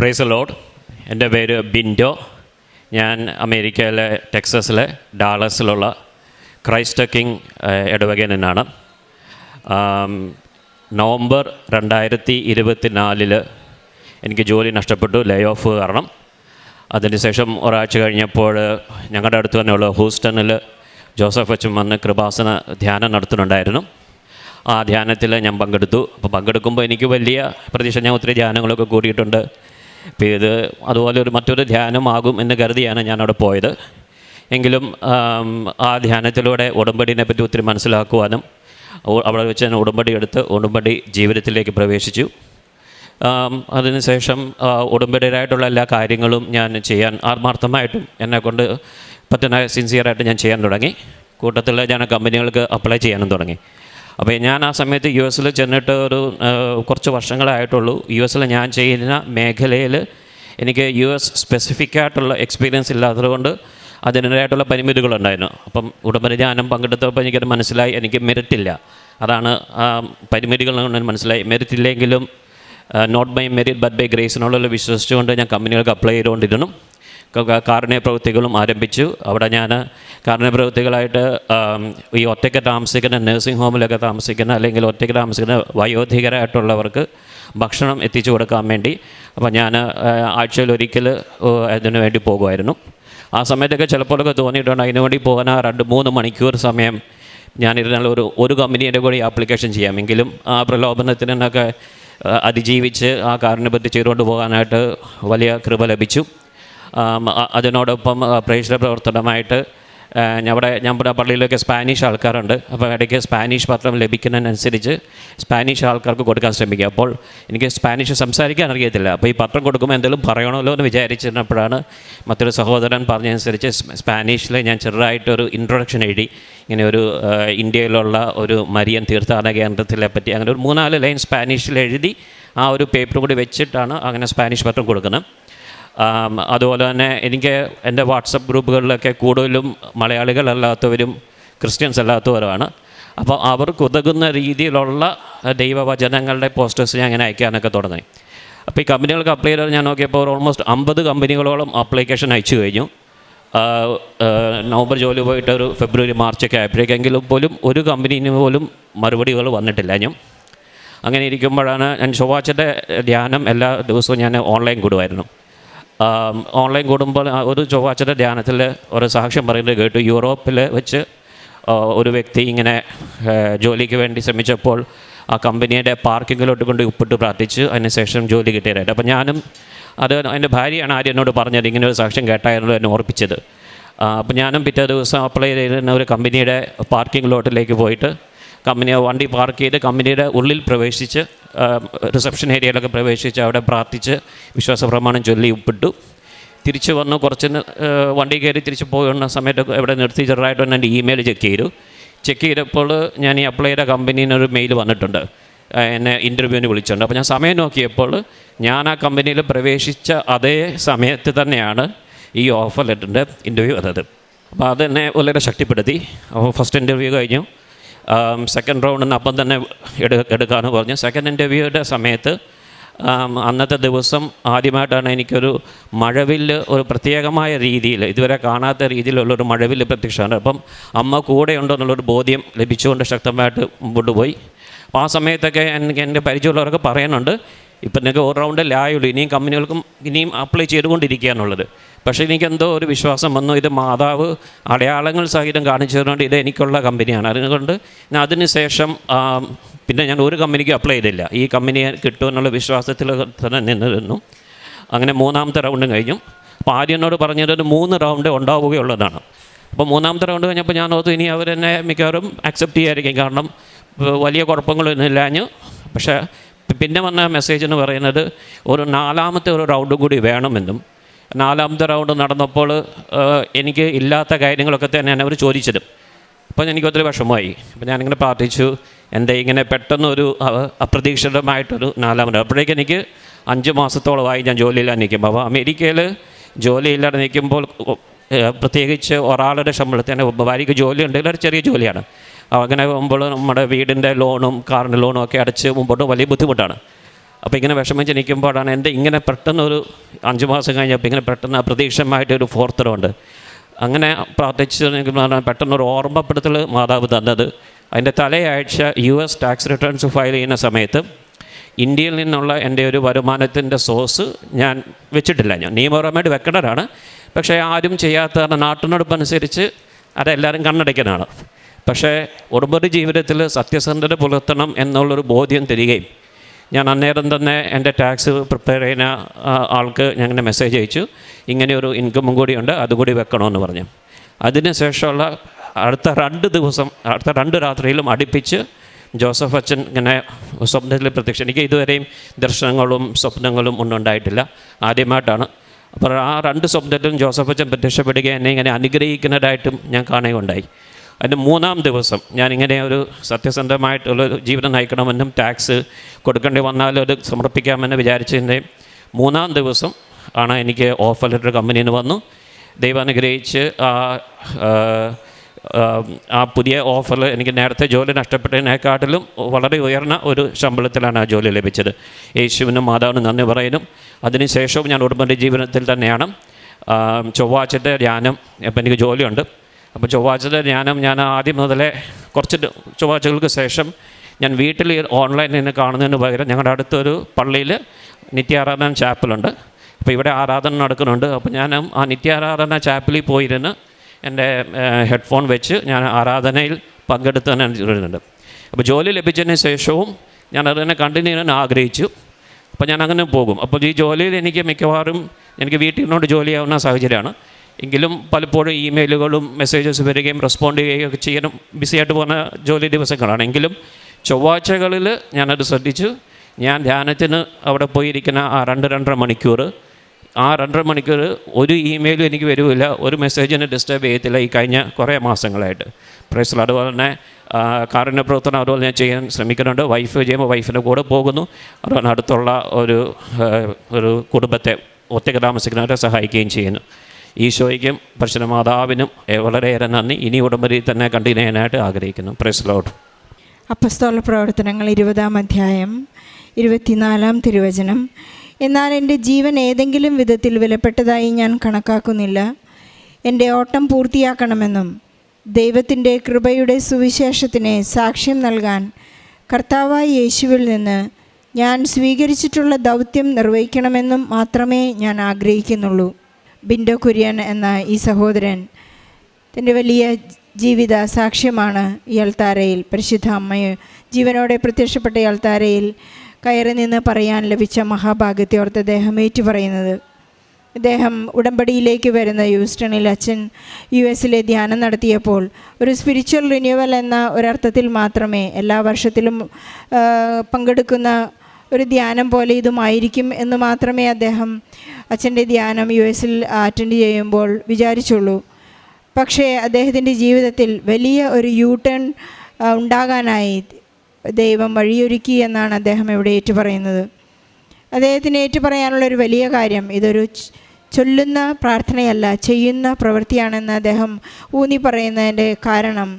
Praise Lord. എൻ്റെ പേര് ബിൻഡോ. ഞാൻ അമേരിക്കയിലെ ടെക്സസിലെ ഡാളസിലുള്ള ക്രൈസ്റ്റ് കിങ് ഇടവകയിൽ നിന്നാണ്. നവംബർ 2024 എനിക്ക് ജോലി നഷ്ടപ്പെട്ടു, ലേ ഓഫ് കാരണം. അതിനുശേഷം ഒരാഴ്ച കഴിഞ്ഞപ്പോൾ ഞങ്ങളുടെ അടുത്ത് തന്നെയുള്ള ഹൂസ്റ്റണിൽ ജോസഫ് അച്ഛൻ വന്ന് കൃപാസന ധ്യാനം നടത്തുന്നുണ്ടായിരുന്നു. ആ ധ്യാനത്തിൽ ഞാൻ പങ്കെടുത്തു. അപ്പോൾ പങ്കെടുക്കുമ്പോൾ എനിക്ക് വലിയ പ്രതീക്ഷ, ഞാൻ ഒത്തിരി ധ്യാനങ്ങളൊക്കെ കൂടിയിട്ടുണ്ട്. അപ്പോൾ ഇത് അതുപോലെ മറ്റൊരു ധ്യാനമാകും എന്ന് കരുതിയാണ് ഞാനവിടെ പോയത്. എങ്കിലും ആ ധ്യാനത്തിലൂടെ ഉടമ്പടിനെ പറ്റി ഒത്തിരി മനസ്സിലാക്കുവാനും അവിടെ വെച്ച് ഞാൻ ഉടമ്പടി എടുത്ത് ഉടമ്പടി ജീവിതത്തിലേക്ക് പ്രവേശിച്ചു. അതിനുശേഷം ഉടമ്പടിയായിട്ടുള്ള എല്ലാ കാര്യങ്ങളും ഞാൻ ചെയ്യാൻ ആത്മാർത്ഥമായിട്ടും എന്നെക്കൊണ്ട് പറ്റുന്ന സിൻസിയറായിട്ട് ഞാൻ ചെയ്യാൻ തുടങ്ങി. കൂട്ടത്തിൽ ഞാൻ കമ്പനികൾക്ക് അപ്ലൈ ചെയ്യാനും തുടങ്ങി. അപ്പോൾ ഞാൻ ആ സമയത്ത് US ചെന്നിട്ട് കുറച്ച് വർഷങ്ങളായിട്ടുള്ളൂ. US ഞാൻ ചെയ്യുന്ന മേഖലയിൽ എനിക്ക് US സ്പെസിഫിക്കായിട്ടുള്ള എക്സ്പീരിയൻസ് ഇല്ലാത്തതുകൊണ്ട് അതിൻ്റേതായിട്ടുള്ള പരിമിതികളുണ്ടായിരുന്നു. അപ്പം ഉടമ്പടി ധ്യാനം പങ്കെടുത്തപ്പോൾ എനിക്കത് മനസ്സിലായി, എനിക്ക് മെറിറ്റില്ല. അതാണ് പരിമിതികൾ കൊണ്ട് മനസ്സിലായി. മെറിറ്റില്ലെങ്കിലും not by merit but by grace എന്നുള്ള വിശ്വസിച്ചുകൊണ്ട് ഞാൻ കമ്പനികൾക്ക് അപ്ലൈ ചെയ്തുകൊണ്ടിരുന്നു. കാരുണ്യ പ്രവൃത്തികളും ആരംഭിച്ചു. അവിടെ ഞാൻ കാരുണ്യ പ്രവൃത്തികളായിട്ട് ഈ ഒറ്റയ്ക്ക് താമസിക്കുന്ന നഴ്സിംഗ് ഹോമിലൊക്കെ താമസിക്കുന്ന അല്ലെങ്കിൽ ഒറ്റയ്ക്ക് താമസിക്കുന്ന വയോധികരായിട്ടുള്ളവർക്ക് ഭക്ഷണം എത്തിച്ചു കൊടുക്കാൻ വേണ്ടി അപ്പോൾ ഞാൻ ആഴ്ചയിലൊരിക്കൽ അതിനു വേണ്ടി പോകുമായിരുന്നു. ആ സമയത്തൊക്കെ ചിലപ്പോഴൊക്കെ തോന്നിയിട്ടുണ്ട് അതിനുവേണ്ടി പോകാൻ 2-3 മണിക്കൂർ സമയം ഞാനിരുന്നാൽ ഒരു കമ്പനിയുടെ കൂടി ആപ്ലിക്കേഷൻ ചെയ്യാമെങ്കിലും ആ പ്രലോഭനത്തിനൊക്കെ അതിജീവിച്ച് ആ കാരുണ്യപദ്ധതി ചെയ്തുകൊണ്ട് പോകാനായിട്ട് വലിയ കൃപ ലഭിച്ചു. അതിനോടൊപ്പം പ്രേക്ഷിത പ്രവർത്തനമായിട്ട് നമ്മുടെ പള്ളിയിലൊക്കെ സ്പാനിഷ് ആൾക്കാരുണ്ട്. അപ്പോൾ ഇടയ്ക്ക് സ്പാനിഷ് പത്രം ലഭിക്കുന്നതിനനുസരിച്ച് സ്പാനിഷ് ആൾക്കാർക്ക് കൊടുക്കാൻ ശ്രമിക്കുക. അപ്പോൾ എനിക്ക് സ്പാനിഷ് സംസാരിക്കാൻ അറിയത്തില്ല. അപ്പോൾ ഈ പത്രം കൊടുക്കുമ്പോൾ എന്തെങ്കിലും പറയണമല്ലോ എന്ന് വിചാരിച്ചിരുന്നപ്പോഴാണ് മറ്റൊരു സഹോദരൻ പറഞ്ഞതനുസരിച്ച് സ്പാനിഷിൽ ഞാൻ ചെറുതായിട്ടൊരു ഇൻട്രൊഡക്ഷൻ എഴുതി. ഇങ്ങനെ ഇന്ത്യയിലുള്ള ഒരു മരിയൻ തീർത്ഥാടന കേന്ദ്രത്തിലെ പറ്റി അങ്ങനെ ഒരു 3-4 ലൈൻ സ്പാനിഷിൽ എഴുതി ആ ഒരു പേപ്പർ കൂടി വെച്ചിട്ടാണ് അങ്ങനെ സ്പാനിഷ് പത്രം കൊടുക്കുന്നത്. അതുപോലെ തന്നെ എനിക്ക് എൻ്റെ വാട്സപ്പ് ഗ്രൂപ്പുകളിലൊക്കെ കൂടുതലും മലയാളികളല്ലാത്തവരും ക്രിസ്ത്യൻസ് അല്ലാത്തവരുമാണ്. അപ്പോൾ അവർക്ക് ഉതകുന്ന രീതിയിലുള്ള ദൈവവചനങ്ങളുടെ പോസ്റ്റേഴ്സ് ഞാൻ അങ്ങനെ അയക്കാനൊക്കെ തുടങ്ങി. അപ്പോൾ ഈ കമ്പനികൾക്ക് അപ്ലൈ ചെയ്താൽ ഞാൻ നോക്കിയപ്പോൾ ഓൾമോസ്റ്റ് 50 കമ്പനികളോളം ആപ്ലിക്കേഷൻ അയച്ചു കഴിഞ്ഞു. നവംബർ ജോലി പോയിട്ട് ഒരു ഫെബ്രുവരി മാർച്ചൊക്കെ ആയപ്പോഴേക്കെങ്കിലും പോലും ഒരു കമ്പനിന് പോലും മറുപടികൾ വന്നിട്ടില്ല. അങ്ങനെ ഇരിക്കുമ്പോഴാണ് ഞാൻ ചൊവ്വാഴ്ചത്തെ ധ്യാനം എല്ലാ ദിവസവും ഞാൻ ഓൺലൈൻ കൂടുമായിരുന്നു. ഓൺലൈൻ കൂടുമ്പോൾ ഒരു ചൊവ്വാഴ്ചത്തെ ധ്യാനത്തിൽ ഒരു സാക്ഷ്യം പറയുന്നത് കേട്ടു. യൂറോപ്പിൽ വെച്ച് ഒരു വ്യക്തി ഇങ്ങനെ ജോലിക്ക് വേണ്ടി ശ്രമിച്ചപ്പോൾ ആ കമ്പനിയുടെ പാർക്കിങ്ങിലോട്ട് കൊണ്ട് ഉപ്പിട്ട് പ്രാർത്ഥിച്ച് അതിനുശേഷം ജോലി കിട്ടിയതായിട്ട്. അപ്പോൾ ഞാനും എൻ്റെ ഭാര്യയാണ് ആദ്യം എന്നോട് പറഞ്ഞത് ഇങ്ങനെ ഒരു സാക്ഷ്യം കേട്ടായിരുന്നു എന്നെ ഓർപ്പിച്ചത്. അപ്പോൾ ഞാനും പിറ്റേ ദിവസം അപ്ലൈ ചെയ്തിരുന്ന ഒരു കമ്പനിയുടെ പാർക്കിംഗ് ലോട്ടിലേക്ക് പോയിട്ട് വണ്ടി പാർക്ക് ചെയ്ത് കമ്പനിയുടെ ഉള്ളിൽ പ്രവേശിച്ച് റിസപ്ഷൻ ഏരിയയിലൊക്കെ പ്രവേശിച്ച് അവിടെ പ്രാർത്ഥിച്ച് വിശ്വാസപ്രമാണം ചൊല്ലി ഉപ്പിട്ടു. തിരിച്ച് വന്നു കുറച്ച് വണ്ടി കയറി തിരിച്ച് പോകുന്ന സമയത്തൊക്കെ ഇവിടെ നിർത്തി ചെറുതായിട്ട് എൻ്റെ ഇമെയിൽ ചെക്ക് ചെയ്തപ്പോൾ ഞാൻ ഈ അപ്ലൈ ചെയ്ത കമ്പനിയിൽ നിന്നൊരു മെയിൽ വന്നിട്ടുണ്ട്, എന്നെ ഇൻ്റർവ്യൂവിന് വിളിച്ചിട്ടുണ്ട്. അപ്പോൾ ഞാൻ സമയം നോക്കിയപ്പോൾ ഞാൻ ആ കമ്പനിയിൽ പ്രവേശിച്ച അതേ സമയത്ത് തന്നെയാണ് ഈ ഓഫർ ലെറ്ററിൻ്റെ ഇൻ്റർവ്യൂ വന്നത്. അപ്പോൾ അതെന്നെ വളരെ ശക്തിപ്പെടുത്തി. അപ്പോൾ ഫസ്റ്റ് ഇൻ്റർവ്യൂ കഴിഞ്ഞു. സെക്കൻഡ് റൗണ്ടിന് അപ്പം തന്നെ എടുക്കാമെന്ന് പറഞ്ഞു. സെക്കൻഡ് ഇൻ്റർവ്യൂയുടെ സമയത്ത് അന്നത്തെ ദിവസം ആദ്യമായിട്ടാണ് എനിക്കൊരു മഴവില്ല് ഒരു പ്രത്യേകമായ രീതിയിൽ ഇതുവരെ കാണാത്ത രീതിയിലുള്ളൊരു മഴവില്ല് പ്രത്യക്ഷമാണ്. അപ്പം അമ്മ കൂടെ ഉണ്ടെന്നുള്ളൊരു ബോധ്യം ലഭിച്ചുകൊണ്ട് ശക്തമായിട്ട് മുമ്പോട്ട് പോയി. അപ്പോൾ ആ സമയത്തൊക്കെ എൻ്റെ പരിചയമുള്ളവരൊക്കെ പറയുന്നുണ്ട്, ഇപ്പം നിങ്ങൾക്ക് ഒരു റൗണ്ടിൽ ആയുള്ളൂ, ഇനിയും കമ്പനികൾക്കും ഇനിയും അപ്ലൈ ചെയ്തുകൊണ്ടിരിക്കുക എന്നുള്ളത്. പക്ഷേ എനിക്കെന്തോ ഒരു വിശ്വാസം വന്നു, ഇത് മാതാവ് അടയാളങ്ങൾ സഹിതം കാണിച്ചു തരുന്നുണ്ട്, ഇത് എനിക്കുള്ള കമ്പനിയാണ്. അതുകൊണ്ട് അതിന് ശേഷം പിന്നെ ഞാൻ ഒരു കമ്പനിക്ക് അപ്ലൈ ചെയ്തില്ല. ഈ കമ്പനിയെ കിട്ടുമെന്നുള്ള വിശ്വാസത്തിൽ തന്നെ നിന്നിരുന്നു. അങ്ങനെ 3ാമത്തെ റൗണ്ടും കഴിഞ്ഞു. അപ്പോൾ ആദ്യം എന്നോട് പറഞ്ഞത് 3 റൗണ്ട് ഉണ്ടാവുകയുള്ളതാണ്. അപ്പോൾ 3ാമത്തെ റൗണ്ട് കഴിഞ്ഞപ്പോൾ ഞാൻ ഓർത്തു ഇനി അവരെന്നെ മിക്കവാറും അക്സെപ്റ്റ് ചെയ്യാതിരിക്കും, കാരണം വലിയ കുഴപ്പങ്ങളൊന്നും ഇല്ലാഞ്ഞു. പക്ഷേ പിന്നെ വന്ന മെസ്സേജ് എന്ന് പറയുന്നത് ഒരു 4ാമത്തെ ഒരു റൗണ്ടും കൂടി വേണമെന്നും 4ാമത്തെ റൗണ്ട് നടന്നപ്പോൾ എനിക്ക് ഇല്ലാത്ത കാര്യങ്ങളൊക്കെ തന്നെ അവർ ചോദിച്ചത്. അപ്പോൾ എനിക്കൊത്തിരി വിഷമമായി. അപ്പോൾ ഞാനിങ്ങനെ പ്രാർത്ഥിച്ചു, എൻ്റെ ഇങ്ങനെ പെട്ടെന്നൊരു അപ്രതീക്ഷിതമായിട്ടൊരു 4ാമത്. അപ്പോഴേക്കും എനിക്ക് 5 മാസത്തോളമായി ഞാൻ ജോലിയില്ലാതെ നിൽക്കുമ്പോൾ. അപ്പോൾ അമേരിക്കയിൽ ജോലിയില്ലാതെ നിൽക്കുമ്പോൾ പ്രത്യേകിച്ച് ഒരാളുടെ ശമ്പളത്തിന് ഭാര്യയ്ക്ക് ജോലി ഉണ്ടെങ്കിൽ ഒരു ചെറിയ ജോലിയാണ്. അങ്ങനെ പോകുമ്പോൾ നമ്മുടെ വീടിൻ്റെ ലോണും കാറിൻ്റെ ലോണും ഒക്കെ അടച്ച് മുമ്പോട്ട് വലിയ ബുദ്ധിമുട്ടാണ്. അപ്പോൾ ഇങ്ങനെ വിഷമിച്ച് നിൽക്കുമ്പോഴാണ് എൻ്റെ ഇങ്ങനെ പെട്ടെന്നൊരു 5 മാസം കഴിഞ്ഞപ്പോൾ ഇങ്ങനെ പെട്ടെന്ന് അപ്രതീക്ഷിതമായിട്ടൊരു 4th റൗണ്ട് അങ്ങനെ പ്രാർത്ഥിച്ച് പെട്ടെന്നൊരു ഓർമ്മപ്പെടുത്തൽ മാതാവ് തന്നത്. അതിൻ്റെ തലയാഴ്ച US ടാക്സ് റിട്ടേൺസ് ഫയൽ ചെയ്യുന്ന സമയത്ത് ഇന്ത്യയിൽ നിന്നുള്ള എൻ്റെ ഒരു വരുമാനത്തിൻ്റെ സോഴ്സ് ഞാൻ വെച്ചിട്ടില്ല. ഞാൻ നിയമപരമായിട്ട് വെക്കണതാണ്, പക്ഷേ ആരും ചെയ്യാത്ത നാട്ടിനടുപ്പനുസരിച്ച് അതെല്ലാവരും കണ്ണടയ്ക്കാനാണ്. പക്ഷേ ഉടമ്പടി ജീവിതത്തിൽ സത്യസന്ധത പുലർത്തണം എന്നുള്ളൊരു ബോധ്യം തരികയും ഞാൻ അന്നേരം തന്നെ എൻ്റെ ടാക്സ് പ്രിപ്പയർ ചെയ്യുന്ന ആൾക്ക് ഞാൻ മെസ്സേജ് അയച്ചു, ഇങ്ങനെയൊരു ഇൻകമും കൂടിയുണ്ട്, അതുകൂടി വെക്കണമെന്ന് പറഞ്ഞു. അതിനുശേഷമുള്ള അടുത്ത 2 ദിവസം, അടുത്ത 2 രാത്രിയിലും അടുപ്പിച്ച് ജോസഫ് അച്ഛൻ ഇങ്ങനെ സ്വപ്നത്തിൽ പ്രത്യക്ഷം. എനിക്ക് ഇതുവരെയും ദർശനങ്ങളും സ്വപ്നങ്ങളും ഒന്നും ഉണ്ടായിട്ടില്ല, ആദ്യമായിട്ടാണ്. അപ്പോൾ ആ 2 സ്വപ്നത്തിലും ജോസഫ് അച്ഛൻ പ്രത്യക്ഷപ്പെടുകയും എന്നെ ഇങ്ങനെ അനുഗ്രഹിക്കുന്നതായിട്ടും ഞാൻ കാണുകയുണ്ടായി. അതിൻ്റെ 3-ാം ദിവസം ഞാനിങ്ങനെ ഒരു സത്യസന്ധമായിട്ടുള്ള ജീവിതം നയിക്കണമെന്നും ടാക്സ് കൊടുക്കേണ്ടി വന്നാലും അത് സമർപ്പിക്കാമെന്ന് വിചാരിച്ചതിൻ്റെ 3-ാം ദിവസം ആണ് എനിക്ക് ഓഫർ ലെറ്റർ കമ്പനിയിൽ നിന്ന് വന്നു. ദൈവം അനുഗ്രഹിച്ച് ആ പുതിയ ഓഫറിൽ എനിക്ക് നേരത്തെ ജോലി നഷ്ടപ്പെട്ടതിനേക്കാട്ടിലും വളരെ ഉയർന്ന ഒരു ശമ്പളത്തിലാണ് ആ ജോലി ലഭിച്ചത്. യേശുവിനും മാതാവിനും നന്ദി പറയുന്നു. അതിനുശേഷവും ഞാൻ ഉടമ്പടി ജീവിതത്തിൽ തന്നെയാണ്. ചൊവ്വാഴ്ചത്തെ ധ്യാനം, ഇപ്പം എനിക്ക് ജോലിയുണ്ട്. അപ്പോൾ ചൊവ്വാഴ്ചത്തെ ധ്യാനം ഞാൻ ആദ്യം മുതലേ കുറച്ച് ചൊവ്വാഴ്ചകൾക്ക് ശേഷം ഞാൻ വീട്ടിൽ ഓൺലൈനിൽ നിന്ന് കാണുന്നതിന് പകരം ഞങ്ങളുടെ അടുത്തൊരു പള്ളിയിൽ നിത്യാരാധന ചാപ്പലുണ്ട്. അപ്പോൾ ഇവിടെ ആരാധന നടക്കുന്നുണ്ട്. അപ്പോൾ ഞാൻ ആ നിത്യാരാധന ചാപ്പലിൽ പോയിരുന്ന് എൻ്റെ ഹെഡ്ഫോൺ വെച്ച് ഞാൻ ആരാധനയിൽ പങ്കെടുത്ത് തന്നെ ഇരുന്നുണ്ട്. അപ്പോൾ ജോലി ലഭിച്ചതിന് ശേഷവും ഞാൻ അതിനെ കണ്ടിന്യൂ ചെയ്യാൻ ആഗ്രഹിച്ചു. അപ്പോൾ ഞാൻ അങ്ങനെ പോകും. അപ്പോൾ ഈ ജോലിയിൽ എനിക്ക് മിക്കവാറും എനിക്ക് വീട്ടിൽ നിന്നോട് ജോലിയാവുന്ന സാഹചര്യമാണ്. എങ്കിലും പലപ്പോഴും ഇമെയിലുകളും മെസ്സേജസ് വരികയും റെസ്പോണ്ട് ചെയ്യുകയും ഒക്കെ ചെയ്യാനും ബിസിയായിട്ട് പോകുന്ന ജോലി ദിവസങ്ങളാണ്. എങ്കിലും ചൊവ്വാഴ്ചകളിൽ ഞാനത് ശ്രദ്ധിച്ചു. ഞാൻ ധ്യാനത്തിന് അവിടെ പോയിരിക്കുന്ന ആ 2-2.5 മണിക്കൂർ, ആ 2.5 മണിക്കൂർ ഒരു ഇമെയിലും എനിക്ക് വരുമില്ല, ഒരു മെസ്സേജിന് ഡിസ്റ്റർബ് ചെയ്യത്തില്ല ഈ കഴിഞ്ഞ കുറേ മാസങ്ങളായിട്ട്. Praise Lord. അതുപോലെ തന്നെ കാരുണ്യ പ്രവർത്തനം അതുപോലെ ഞാൻ ചെയ്യാൻ ശ്രമിക്കുന്നുണ്ട്. വൈഫ് ചെയ്യുമ്പോൾ വൈഫിൻ്റെ കൂടെ പോകുന്നു. അതുപോലെ അടുത്തുള്ള ഒരു കുടുംബത്തെ ഒറ്റയ്ക്ക് താമസിക്കുന്നവരെ സഹായിക്കുകയും ചെയ്യുന്നു. ഈശോയ്ക്കും പരിശുദ്ധ മാതാവിനും വളരെയേറെ നന്ദി. ഇനി ഉടമ്പടിയിൽ തന്നെ കണ്ടിന്യൂ ചെയ്യാനായിട്ട് ആഗ്രഹിക്കുന്നു. Praise Lord. അപ്പസ്തോല പ്രവർത്തനങ്ങൾ 20-ാം അധ്യായം 24-ാം തിരുവചനം. എന്നാൽ എൻ്റെ ജീവൻ ഏതെങ്കിലും വിധത്തിൽ വിലപ്പെട്ടതായി ഞാൻ കണക്കാക്കുന്നില്ല. എൻ്റെ ഓട്ടം പൂർത്തിയാക്കണമെന്നും ദൈവത്തിൻ്റെ കൃപയുടെ സുവിശേഷത്തിന് സാക്ഷ്യം നൽകാൻ കർത്താവായ യേശുവിൽ നിന്ന് ഞാൻ സ്വീകരിച്ചിട്ടുള്ള ദൗത്യം നിർവഹിക്കണമെന്നും മാത്രമേ ഞാൻ ആഗ്രഹിക്കുന്നുള്ളൂ. ബിൻഡോ കുര്യൻ എന്ന ഈ സഹോദരൻ തൻ്റെ വലിയ ജീവിത സാക്ഷ്യമാണ് ഈ അൾത്താരയിൽ, പരിശുദ്ധ അമ്മയെ ജീവനോടെ പ്രത്യക്ഷപ്പെട്ട ഈ അൾത്താരയിൽ കയറി നിന്ന് പറയാൻ ലഭിച്ച മഹാഭാഗ്യത്തെ ഓർത്ത് അദ്ദേഹം ഏറ്റുപറയുന്നത്. അദ്ദേഹം ഉടമ്പടിയിലേക്ക് വരുന്ന ഹ്യൂസ്റ്റണിൽ അച്ഛൻ US ധ്യാനം നടത്തിയപ്പോൾ ഒരു സ്പിരിച്വൽ റിന്യൂവൽ എന്ന ഒരർത്ഥത്തിൽ മാത്രമേ എല്ലാ വർഷത്തിലും പങ്കെടുക്കുന്ന ഒരു ധ്യാനം പോലെ ഇതുമായിരിക്കും എന്ന് മാത്രമേ അദ്ദേഹം അച്ഛൻ്റെ ധ്യാനം US അറ്റൻഡ് ചെയ്യുമ്പോൾ വിചാരിച്ചുള്ളൂ. പക്ഷേ അദ്ദേഹത്തിൻ്റെ ജീവിതത്തിൽ വലിയ ഒരു U-ടേൺ ഉണ്ടാകാനായി ദൈവം വഴിയൊരുക്കി എന്നാണ് അദ്ദേഹം ഇവിടെ ഏറ്റുപറയുന്നത്. അദ്ദേഹത്തിന് ഏറ്റുപറയാനുള്ളൊരു വലിയ കാര്യം ഇതൊരു ചൊല്ലുന്ന പ്രാർത്ഥനയല്ല, ചെയ്യുന്ന പ്രവൃത്തിയാണെന്ന് അദ്ദേഹം ഊന്നി പറയുന്നതിൻ്റെ കാരണം,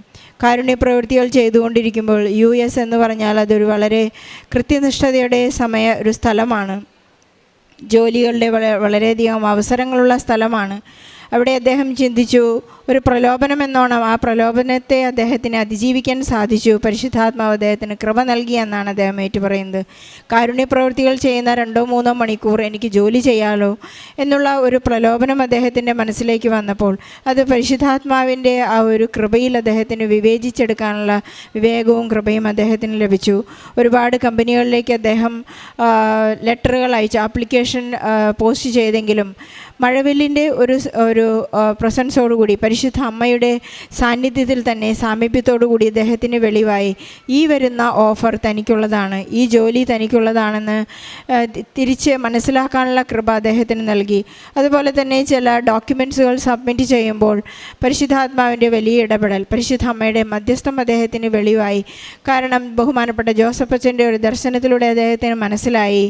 കാരുണ്യ പ്രവൃത്തികൾ ചെയ്തുകൊണ്ടിരിക്കുമ്പോൾ US എന്ന് പറഞ്ഞാൽ അതൊരു വളരെ കൃത്യനിഷ്ഠതയുടെ ഒരു സ്ഥലമാണ്. ജോലികളുടെ വളരെയധികം അവസരങ്ങളുള്ള സ്ഥലമാണ്. അവിടെ അദ്ദേഹം ചിന്തിച്ചു, ഒരു പ്രലോഭനം എന്നോണം ആ പ്രലോഭനത്തെ അദ്ദേഹത്തിന് അതിജീവിക്കാൻ സാധിച്ചു. പരിശുദ്ധാത്മാവ് അദ്ദേഹത്തിന് കൃപ നൽകി എന്നാണ് അദ്ദേഹം ഏറ്റുപറയുന്നത്. കാരുണ്യ പ്രവൃത്തികൾ ചെയ്യുന്ന 2-3 മണിക്കൂർ എനിക്ക് ജോലി ചെയ്യാലോ എന്നുള്ള ഒരു പ്രലോഭനം അദ്ദേഹത്തിൻ്റെ മനസ്സിലേക്ക് വന്നപ്പോൾ അത് പരിശുദ്ധാത്മാവിൻ്റെ ആ ഒരു കൃപയിൽ അദ്ദേഹത്തിന് വിവേചിച്ചെടുക്കാനുള്ള വിവേകവും കൃപയും അദ്ദേഹത്തിന് ലഭിച്ചു. ഒരുപാട് കമ്പനികളിലേക്ക് അദ്ദേഹം ലെറ്ററുകൾ അയച്ചു, ആപ്ലിക്കേഷൻ പോസ്റ്റ് ചെയ്തെങ്കിലും മഴവില്ലിൻ്റെ ഒരു പ്രസൻസോടുകൂടി പരിശുദ്ധ അമ്മയുടെ സാന്നിധ്യത്തിൽ തന്നെ സാമീപ്യത്തോടുകൂടി അദ്ദേഹത്തിന് വെളിവായി ഈ വരുന്ന ഓഫർ തനിക്കുള്ളതാണ്, ഈ ജോലി തനിക്കുള്ളതാണെന്ന് തിരിച്ച് മനസ്സിലാക്കാനുള്ള കൃപ അദ്ദേഹത്തിന് നൽകി. അതുപോലെ തന്നെ ചില ഡോക്യുമെൻറ്റ്സുകൾ സബ്മിറ്റ് ചെയ്യുമ്പോൾ പരിശുദ്ധാത്മാവിൻ്റെ വലിയ ഇടപെടൽ, പരിശുദ്ധ അമ്മയുടെ മധ്യസ്ഥം അദ്ദേഹത്തിന് വെളിവായി. കാരണം ബഹുമാനപ്പെട്ട ജോസഫ് അച്ഛൻ്റെ ഒരു ദർശനത്തിലൂടെ അദ്ദേഹത്തിന് മനസ്സിലായി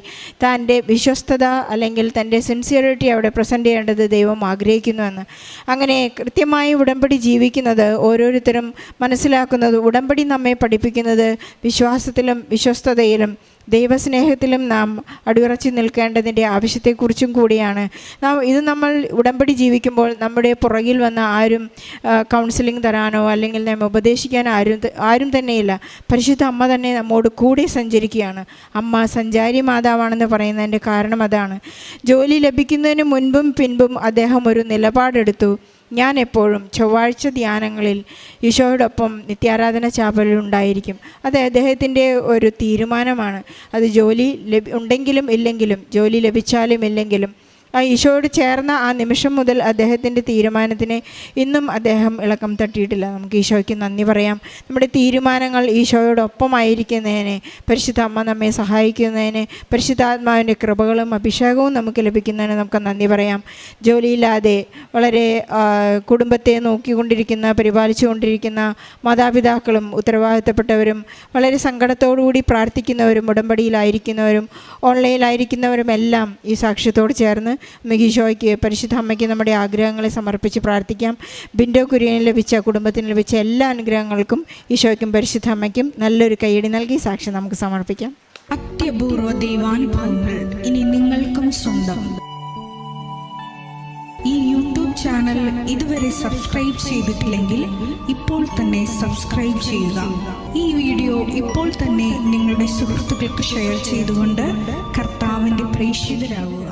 തൻ്റെ വിശ്വസ്തത അല്ലെങ്കിൽ തൻ്റെ സിൻസിയറിറ്റി അവിടെ പ്രസൻറ്റ് ചെയ്യേണ്ടത് ദൈവം ആഗ്രഹിക്കുന്നുവെന്ന്. അങ്ങനെ കൃത്യമായി ഉടമ്പടി ജീവിക്കുന്നത് ഓരോരുത്തരും മനസ്സിലാക്കുന്നത്, ഉടമ്പടി നമ്മെ പഠിപ്പിക്കുന്നത് വിശ്വാസത്തിലും വിശ്വസ്തതയിലും ദൈവസ്നേഹത്തിലും നാം അടിയുറച്ചു നിൽക്കേണ്ടതിൻ്റെ ആവശ്യത്തെക്കുറിച്ചും കൂടിയാണ്. ഇത് നമ്മൾ ഉടമ്പടി ജീവിക്കുമ്പോൾ നമ്മുടെ പുറകിൽ വന്ന ആരും കൗൺസിലിംഗ് തരാനോ അല്ലെങ്കിൽ നമ്മെ ഉപദേശിക്കാൻ ആരും തന്നെയില്ല. പരിശുദ്ധ അമ്മ തന്നെ നമ്മോട് കൂടെ സഞ്ചരിക്കുകയാണ്. അമ്മ സഞ്ചാരി മാതാവാണെന്ന് പറയുന്നതിൻ്റെ കാരണം അതാണ്. ജോലി ലഭിക്കുന്നതിന് മുൻപും പിൻപും അദ്ദേഹം ഒരു നിലപാടെടുത്തു. ഞാൻ എപ്പോഴും ചൊവ്വാഴ്ച ധ്യാനങ്ങളിൽ ഈശോയോടൊപ്പം നിത്യാരാധന ചാപ്പലിൽ ഉണ്ടായിരിക്കും. അത് അദ്ദേഹത്തിൻ്റെ ഒരു തീരുമാനമാണ്. അത് ജോലി ഉണ്ടെങ്കിലും ഇല്ലെങ്കിലും, ജോലി ലഭിച്ചാലും ഇല്ലെങ്കിലും, ആ ഈശോയോട് ചേർന്ന ആ നിമിഷം മുതൽ അദ്ദേഹത്തിൻ്റെ തീരുമാനത്തിന് ഇന്നും അദ്ദേഹം ഇളക്കം തട്ടിയിട്ടില്ല. നമുക്ക് ഈശോയ്ക്ക് നന്ദി പറയാം. നമ്മുടെ തീരുമാനങ്ങൾ ഈശോയോടൊപ്പമായിരിക്കുന്നതിന്, പരിശുദ്ധ അമ്മ നമ്മെ സഹായിക്കുന്നതിന്, പരിശുദ്ധാത്മാവിൻ്റെ കൃപകളും അഭിഷേകവും നമുക്ക് ലഭിക്കുന്നതിന് നമുക്ക് നന്ദി പറയാം. ജോലിയില്ലാതെ വളരെ കുടുംബത്തെ നോക്കിക്കൊണ്ടിരിക്കുന്ന, പരിപാലിച്ചുകൊണ്ടിരിക്കുന്ന മാതാപിതാക്കളും ഉത്തരവാദിത്തപ്പെട്ടവരും വളരെ സങ്കടത്തോടുകൂടി പ്രാർത്ഥിക്കുന്നവരും ഉടമ്പടിയിലായിരിക്കുന്നവരും ഓൺലൈനിലായിരിക്കുന്നവരും എല്ലാം ഈ സാക്ഷ്യത്തോട് ചേർന്ന് ഈശോയ്ക്ക്, പരിശുദ്ധ അമ്മയ്ക്ക് നമ്മുടെ ആഗ്രഹങ്ങളെ സമർപ്പിച്ച് പ്രാർത്ഥിക്കാം. ബിൻഡോ കുര്യന് ലഭിച്ച, കുടുംബത്തിന് ലഭിച്ച എല്ലാ അനുഗ്രഹങ്ങൾക്കും ഈശോയ്ക്കും പരിശുദ്ധ അമ്മയ്ക്കും നല്ലൊരു കൈയടി നൽകി സാക്ഷ്യം നമുക്ക് സമർപ്പിക്കാം. അത്യപൂർവ ദൈവാനുഭവങ്ങൾ ഇനി നിങ്ങൾക്കും സ്വന്തം. ഈ യൂട്യൂബ് ചാനൽ ഇതുവരെ സബ്സ്ക്രൈബ് ചെയ്തിട്ടില്ലെങ്കിൽ ഇപ്പോൾ തന്നെ സബ്സ്ക്രൈബ് ചെയ്യുക. ഈ വീഡിയോ ഇപ്പോൾ തന്നെ നിങ്ങളുടെ സുഹൃത്തുക്കൾക്ക് ഷെയർ ചെയ്തുകൊണ്ട് കർത്താവിൻ്റെ പ്രേക്ഷിതരാകുക.